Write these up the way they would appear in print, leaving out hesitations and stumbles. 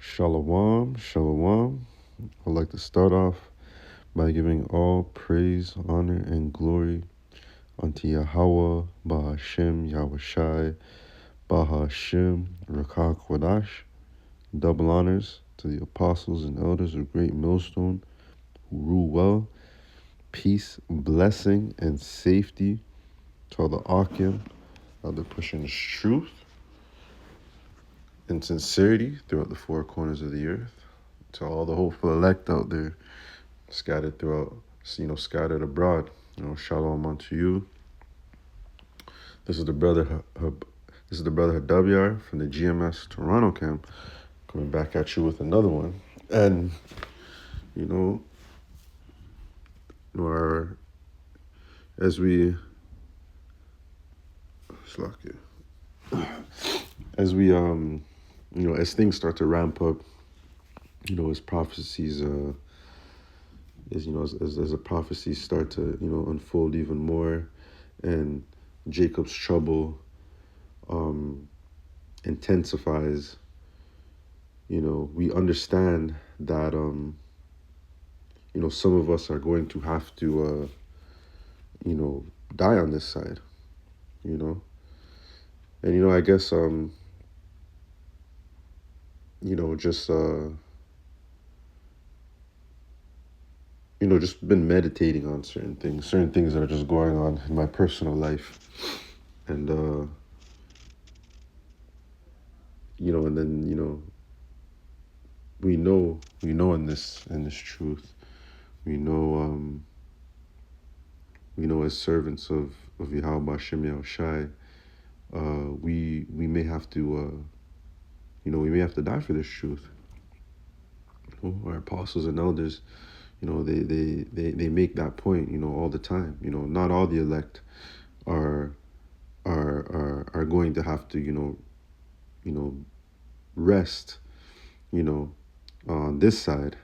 Shalom, shalom. I'd like to start off by giving all praise, honor, and glory unto Yahweh, Bahashem, Yahushai, Bahashem, Rakah Kodash. Double honors to the apostles and elders of Great Millstone who rule well. Peace, blessing, and safety to all the Akim out there pushing this truth and sincerity throughout the four corners of the earth. To all the hopeful elect out there scattered throughout, scattered abroad. Shalom unto you. This is the brother. This is the brother Hadavyar from the GMS Toronto camp, coming back at you with another one. And our as we as we as things start to ramp up, as prophecies as the prophecies start to unfold even more, and Jacob's trouble intensifies. We understand that some of us are going to have to die on this side, and I guess just been meditating on certain things that are just going on in my personal life. And, and then, we know in this truth, we know as servants of Yahweh Hashem Yahushai, we may have to, we may have to die for this truth. Our apostles and elders, they make that point, all the time. Not all the elect are going to have to, rest, on this side,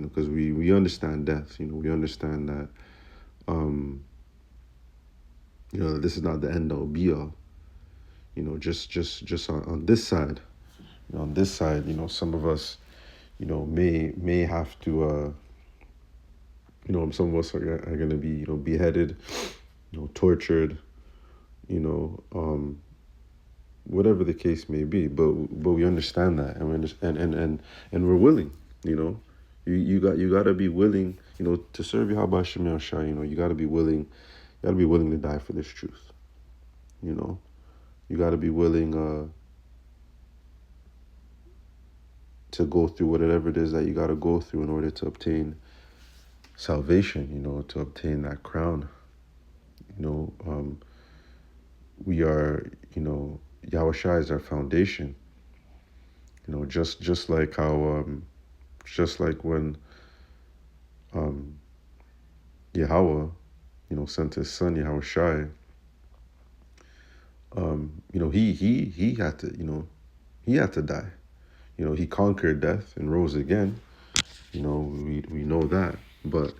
because we understand death. We understand that, this is not the end all be all. Just on this side, some of us, may have to, some of us are going to be, beheaded, tortured, whatever the case may be. But we understand that, and we understand, and we're willing. You got to be willing, to serve Yahweh Hashem Yahushua. You got to be willing. You got to be willing to die for this truth. You got to be willing to go through whatever it is that you got to go through in order to obtain salvation, to obtain that crown. We are, Yahushua is our foundation. Just like how, just like when Yahweh, sent his son Yahushua, he had to, he had to die. He conquered death and rose again. We know that, but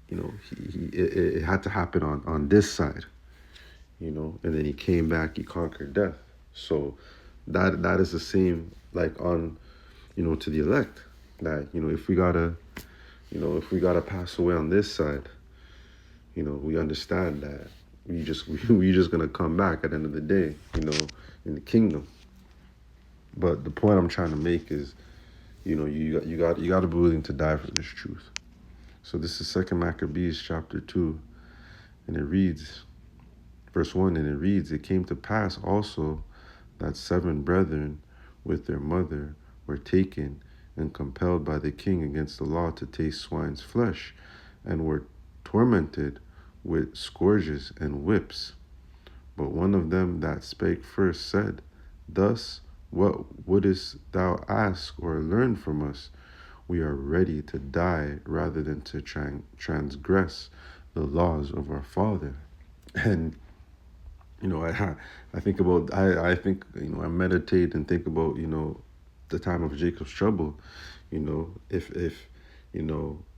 it had to happen on this side. And then he came back. He conquered death. So that is the same, like on, to the elect. That if we gotta pass away on this side, we understand that we just gonna come back at the end of the day, in the kingdom. But the point I'm trying to make is, you got to be willing to die for this truth. So this is 2 Maccabees chapter 2, and it reads, verse 1, and it reads, "It came to pass also that 7 brethren with their mother were taken and compelled by the king against the law to taste swine's flesh, and were tormented with scourges and whips. But one of them that spake first said, Thus, what wouldest thou ask or learn from us? We are ready to die rather than to transgress the laws of our father." And I think about, I think, I meditate and think about, the time of Jacob's trouble, if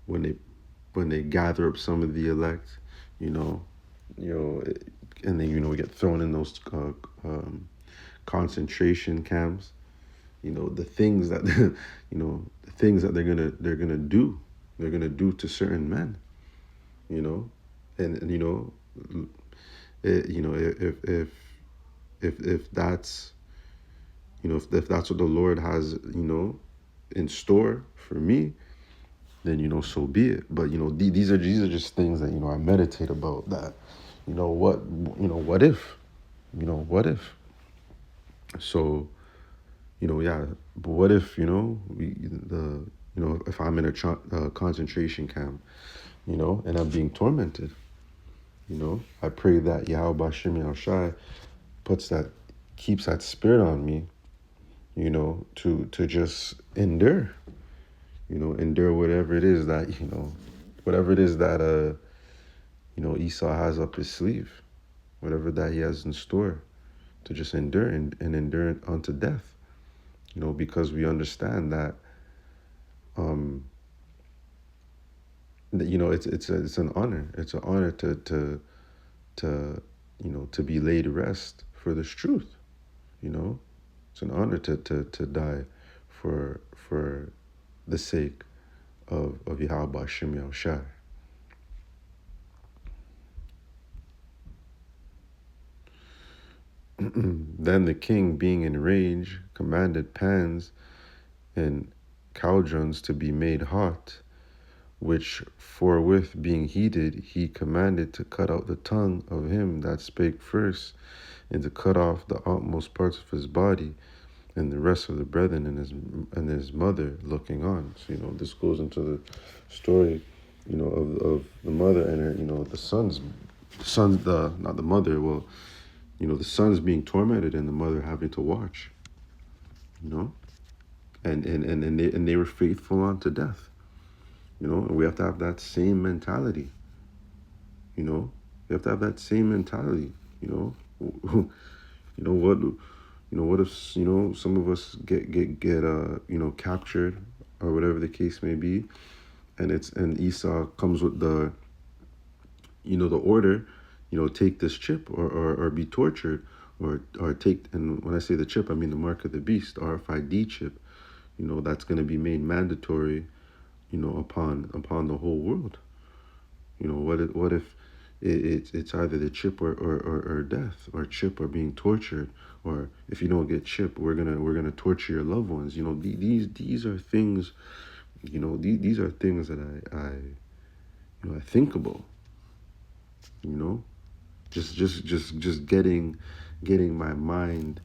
when they gather up some of the elect, and then, we get thrown in those concentration camps, the things that the things that they're gonna do to certain men, you know, and if that's if that's what the Lord has in store for me, then so be it. But these are just things that I meditate about. That what what if what if so yeah. But what if if I'm in a concentration camp, and I'm being tormented, I pray that Yahweh Shem Shai puts that keeps that spirit on me, to just endure, endure whatever it is that whatever it is that Esau has up his sleeve, whatever that he has in store, to just endure and endure it unto death, because we understand that that it's an honor. It's an honor to to be laid to rest for this truth. You know, it's an honor to die for the sake of Yahweh Shem Yahushai. Then the king, being enraged, commanded pans and cauldrons to be made hot, which forthwith being heated, he commanded to cut out the tongue of him that spake first, and to cut off the utmost parts of his body, and the rest of the brethren and his mother looking on. So this goes into the story, of the mother and her, the sons, the not the mother, well, the sons being tormented and the mother having to watch, you know, and they were faithful unto death, and we have to have that same mentality, we have to have that same mentality, what, what if some of us get captured or whatever the case may be, and Esau comes with the order, take this chip or be tortured, or take, and when I say the chip, I mean the mark of the beast, RFID chip, that's going to be made mandatory, upon the whole world. What if it's either the chip or death, or chip or being tortured, or if you don't get chip, we're gonna torture your loved ones. These are things, these are things that I think about. Just getting my mind,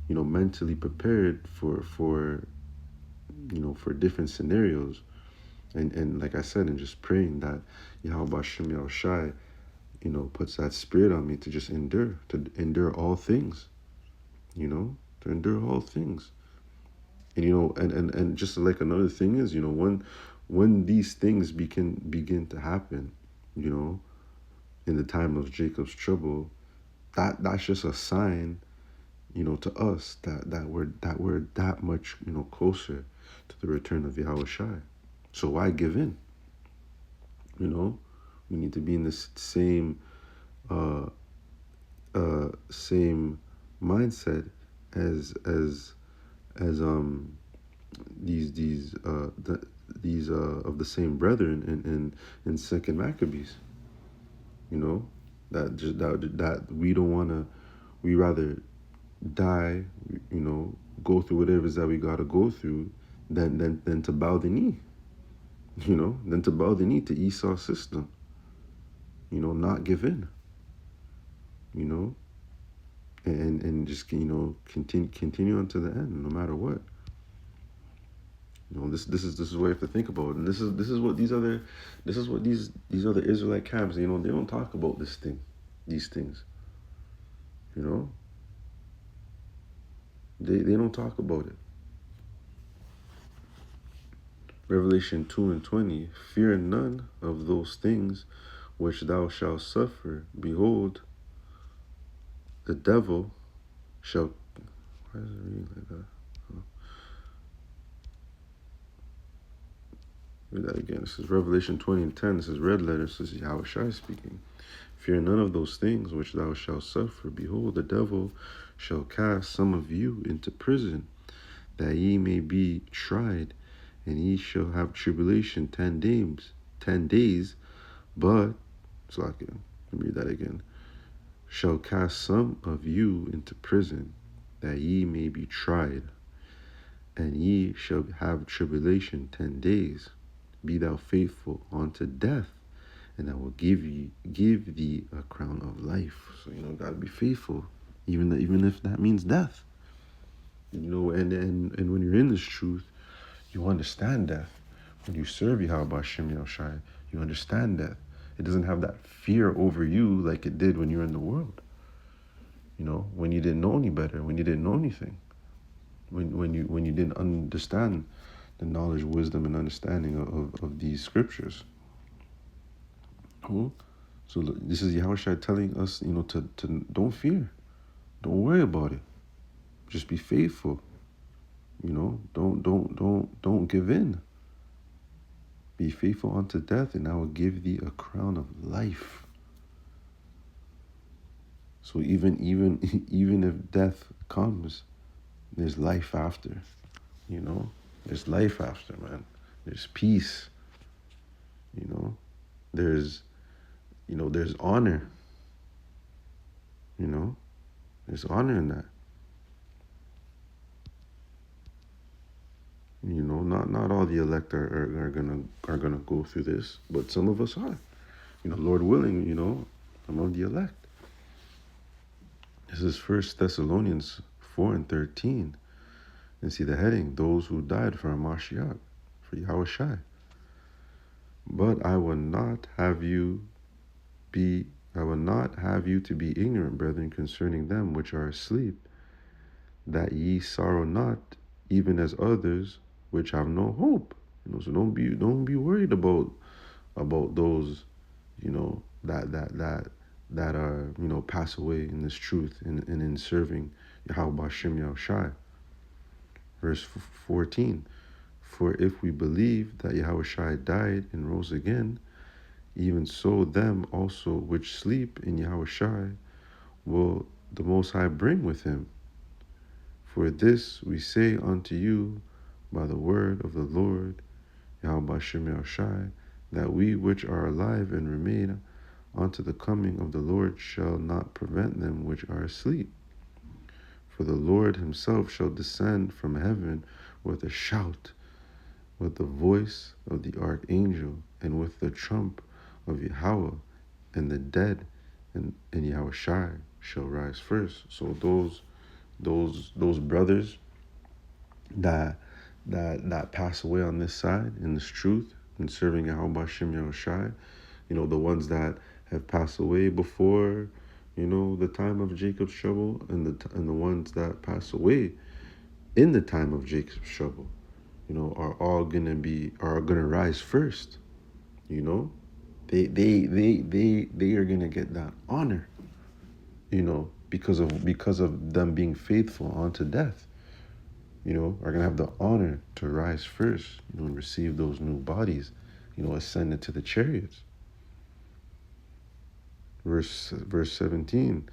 mentally prepared for different scenarios, and like I said, and just praying that Yahweh Shem Yahushai, puts that spirit on me to just endure all things, to endure all things. And and just like another thing is, when these things begin to happen, in the time of Jacob's trouble, that's just a sign, to us that we're that much, closer to the return of Yahweh Shai. So why give in? We need to be in this same mindset as these of the same brethren in Second Maccabees. That we don't want to. We rather die. Go through whatever it is that we got to go through than to bow the knee. Than to bow the knee to Esau's system. Not give in. And just continue unto the end, no matter what. This is what you have to think about, and this is what these other Israelite camps, they don't talk about these things. They don't talk about it. Revelation 2:20, fear none of those things which thou shalt suffer. Behold, the devil shall. Why does it read like that? Read that again. This is Revelation 20 and 10. This is red letter. This is Yahweh Shai speaking. Fear none of those things which thou shalt suffer. Behold, the devil shall cast some of you into prison, that ye may be tried, and ye shall have tribulation 10 days. 10 days, but, so I can read that again. Shall cast some of you into prison, that ye may be tried, and ye shall have tribulation 10 days. Be thou faithful unto death, and I will give thee a crown of life. So gotta be faithful, even if that means death. And when you're in this truth, you understand death. When you serve Yahweh Shem Yahushai, you understand death. It doesn't have that fear over you like it did when you were in the world. When you didn't know any better, when you didn't know anything, when you didn't understand the knowledge, wisdom, and understanding of these scriptures. Cool. So this is Yahushua telling us, to don't fear, don't worry about it, just be faithful. Don't give in. Be faithful unto death, and I will give thee a crown of life. So even if death comes, there's life after. There's life after, man. There's peace. There's there's honor. There's honor in that. Not all the elect are gonna go through this, but some of us are. Lord willing, I'm of the elect. This is 1 Thessalonians 4 and 13. And see the heading, those who died for Mashiach, for Yahweh Shai. But I will not have you to be ignorant, brethren, concerning them which are asleep, that ye sorrow not, even as others which have no hope. So don't be worried about those, that are pass away in this truth and in serving Yahweh Shem Yahushai. Verse 14. For if we believe that Yahweh Shai died and rose again, even so them also which sleep in Yahweh Shai will the Most High bring with him. For this we say unto you by the word of the Lord, Yahweh Shem Yahushai, that we which are alive and remain unto the coming of the Lord shall not prevent them which are asleep. For the Lord himself shall descend from heaven with a shout, with the voice of the archangel, and with the trump of Yahweh, and the dead and Yahweh Shai shall rise first. So those brothers that pass away on this side in this truth and serving Yahweh Shem Yahushai, the ones that have passed away before the time of Jacob's trouble, and the ones that pass away in the time of Jacob's trouble, are all gonna rise first. They are gonna get that honor, because of them being faithful unto death. Are gonna have the honor to rise first, and receive those new bodies, ascended to the chariots. Verse 17.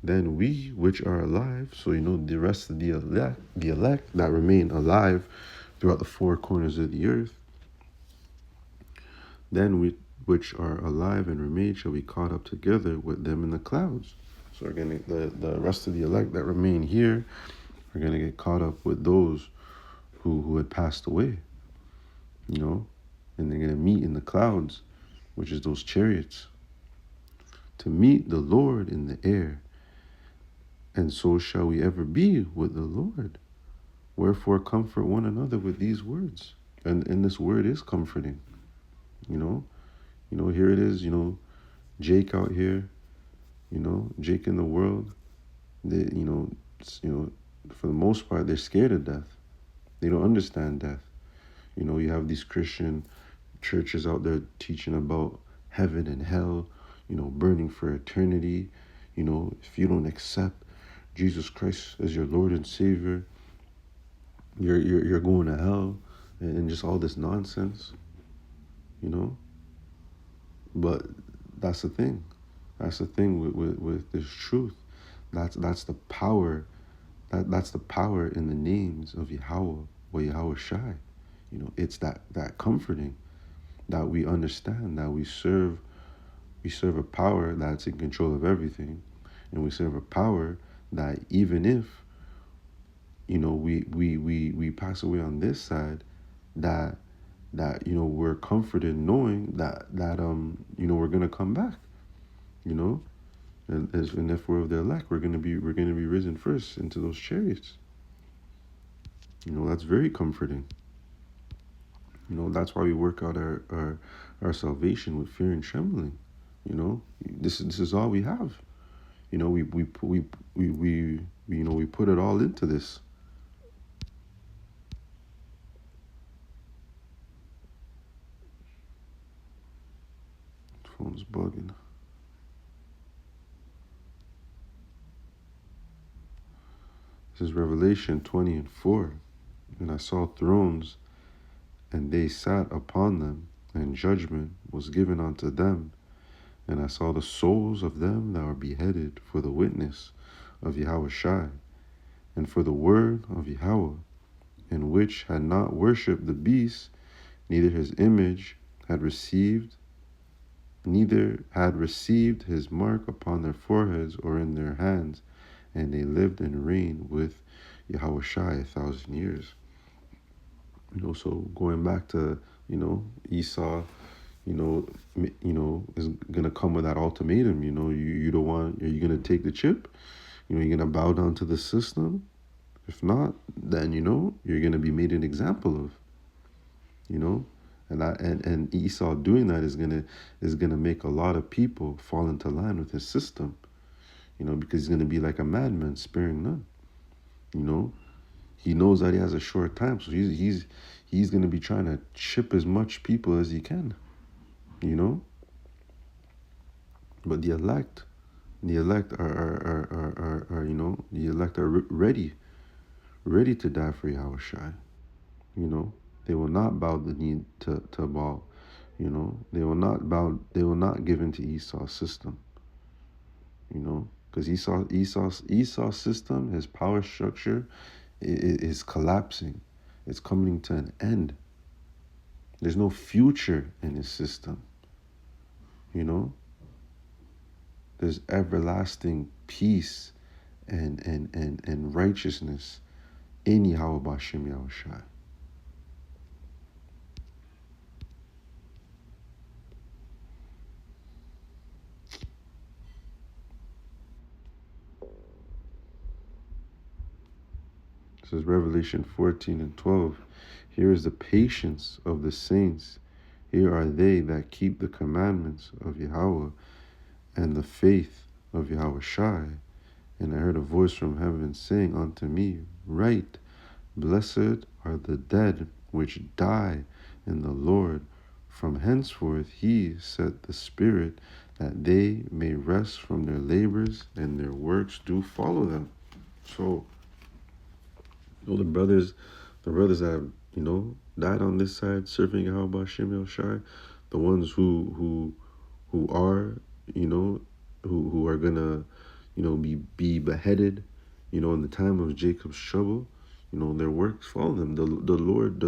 Then we which are alive, so the rest of the elect that remain alive throughout the four corners of the earth, then we which are alive and remain shall be caught up together with them in the clouds. So again, the rest of the elect that remain here are going to get caught up with those who had passed away, and they're going to meet in the clouds, which is those chariots, to meet the Lord in the air. And so shall we ever be with the Lord. Wherefore comfort one another with these words. And this word is comforting. Here it is, Jake out here, Jake in the world. They, for the most part, they're scared of death. They don't understand death. You have these Christian churches out there teaching about heaven and hell, burning for eternity. If you don't accept Jesus Christ as your Lord and Savior, you're going to hell, and just all this nonsense. you know. But that's the thing. That's the thing with this truth. That's the power. That's the power in the names of Yahweh or Yahweh Shai. You know, it's that comforting that we understand that we serve a power that's in control of everything, and we serve a power that even if we pass away on this side, that we're comforted knowing that we're gonna come back, you know, and if we're of the elect, we're gonna be risen first into those chariots. That's very comforting. That's why we work out our salvation with fear and trembling. This is all we have. We put it all into this. Phone's bugging. This is Revelation 20:4. And I saw thrones, and they sat upon them, and judgment was given unto them. And I saw the souls of them that were beheaded for the witness of Yahweh Shai, and for the word of Yahweh, and which had not worshipped the beast, neither his image had received, neither had received his mark upon their foreheads or in their hands, and they lived and reigned with Yahweh Shai 1,000 years. So going back to, Esau, is gonna come with that ultimatum. You don't want. Are you gonna take the chip? You're gonna bow down to the system. If not, then you're gonna be made an example of. And Esau doing that is gonna make a lot of people fall into line with his system. Because he's gonna be like a madman, sparing none. He knows that he has a short time, so he's gonna be trying to chip as much people as he can. But the elect are ready to die for Yahweh Shai. They will not bow the knee to Baal. They will not give in to Esau's system. Because Esau's system, his power structure, is collapsing. It's coming to an end. There's no future in his system. There's everlasting peace and righteousness in Yahweh Bashem Yahweh Shai. This is Revelation 14:12. Here is the patience of the saints. Here are they that keep the commandments of Yahweh and the faith of Yahweh Shai. And I heard a voice from heaven saying unto me, Write, blessed are the dead which die in the Lord. From henceforth he set the Spirit, that they may rest from their labors, and their works do follow them. So, the brothers that have, died on this side, serving Yahweh Bashem Yahweh Shai, the ones who are, who are gonna, be beheaded, in the time of Jacob's trouble, their works follow them. The Lord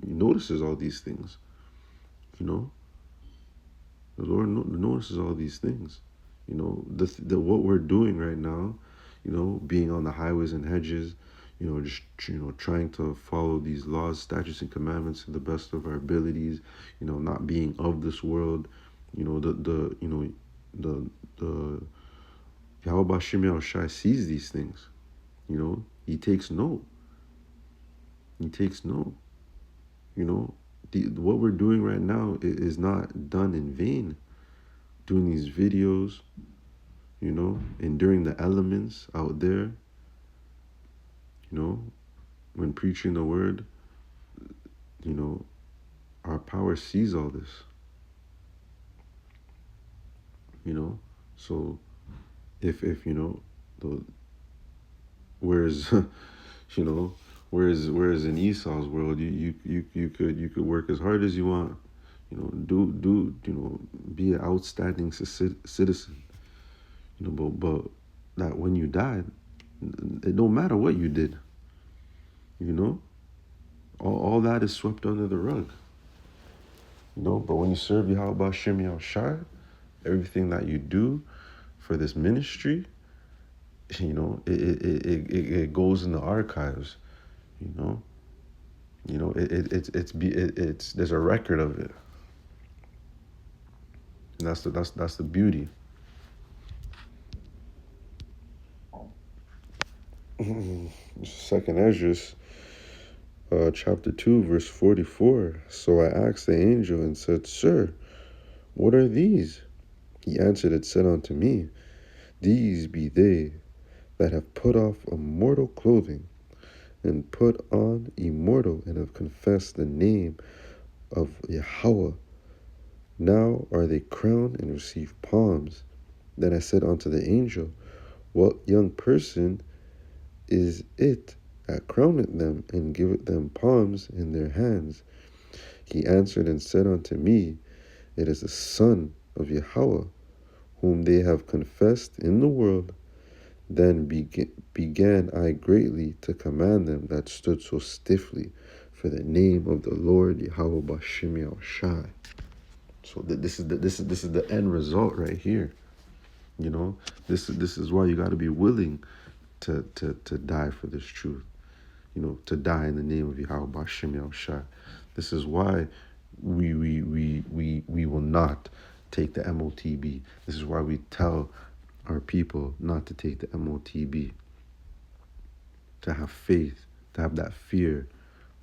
notices all these things. The Lord notices all these things. What we're doing right now, being on the highways and hedges, just trying to follow these laws, statutes, and commandments to the best of our abilities. Not being of this world. The Yahweh Bashem Yahweh Shai sees these things. He takes note. He takes note. What we're doing right now is not done in vain. Doing these videos, enduring the elements out there, when preaching the word, our power sees all this. So if the whereas whereas in Esau's world, you could work as hard as you want, be an outstanding citizen. But that when you died, it don't matter what you did. You know, all that is swept under the rug. But when you serve Yahweh Hashem Shai, everything that you do for this ministry, it goes in the archives. You know, it's there's a record of it, and that's the beauty. Second Esdras, chapter 2, verse 44. So I asked the angel and said, Sir, what are these? He answered and said unto me, These be they that have put off a mortal clothing, and put on immortal, and have confessed the name of Yahweh. Now are they crowned and receive palms. Then I said unto the angel, What young person is it that crowneth them, and giveth them palms in their hands? He answered and said unto me, It is the Son of Yahweh, whom they have confessed in the world. Then began I greatly to command them that stood so stiffly for the name of the Lord Yahweh Bashim Shai. So this is the end result right here. This is why you got to be willing to die for this truth. To die in the name of Yahweh Bashim Shai. This is why we will not take the MOTB. This is why we tell our people not to take the MOTB. To have faith, to have that fear,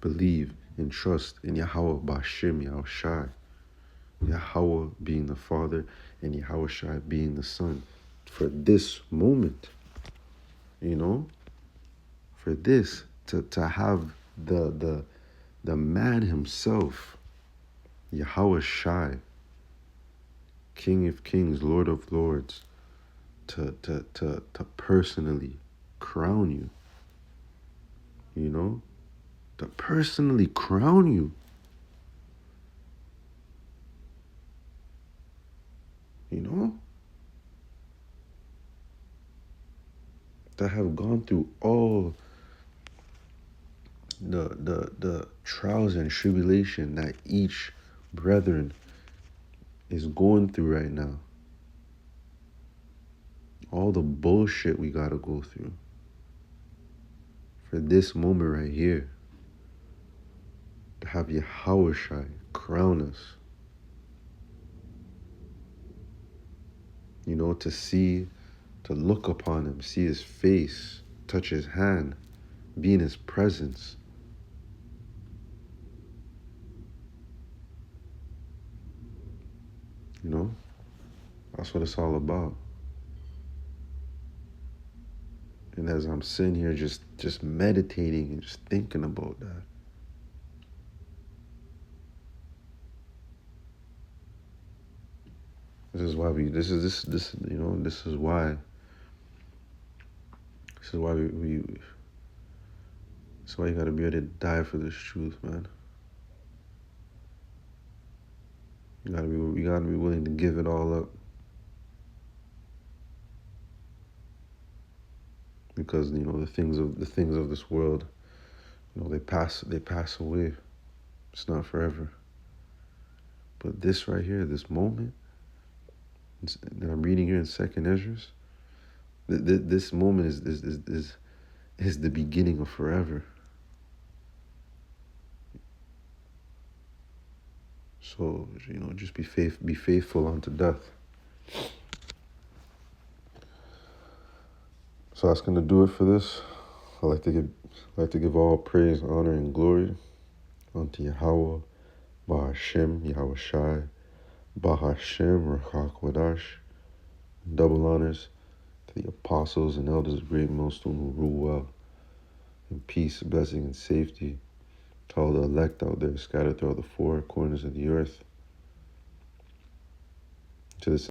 believe and trust in Yahweh Bashim Yahushai. Yahweh being the Father and Yahushai being the Son. For this moment, for this, to have the man himself, Yahweh Shai, King of Kings, Lord of Lords, to personally crown you. To personally crown you. To have gone through all the trials and tribulation that each brethren is going through right now. All the bullshit we gotta go through. For this moment right here, to have Yahushai crown us. To see, to look upon him, see his face, touch his hand, be in his presence. That's what it's all about. And as I'm sitting here just meditating and just thinking about that, this is why we you gotta be able to die for this truth, man. You gotta be willing to give it all up. Because the things of this world, they pass away. It's not forever. But this right here, this moment that I'm reading here in Second Esdras, this moment is the beginning of forever. So just be faithful unto death. So that's gonna do it for this. I like to give all praise, honor, and glory unto Yahweh, Bahashem, Yahweh Shai, Bahashem, Rachak Wadash. Double honors to the apostles and elders of Great Millstone who rule well. And peace, blessing, and safety to all the elect out there scattered throughout the four corners of the earth. To this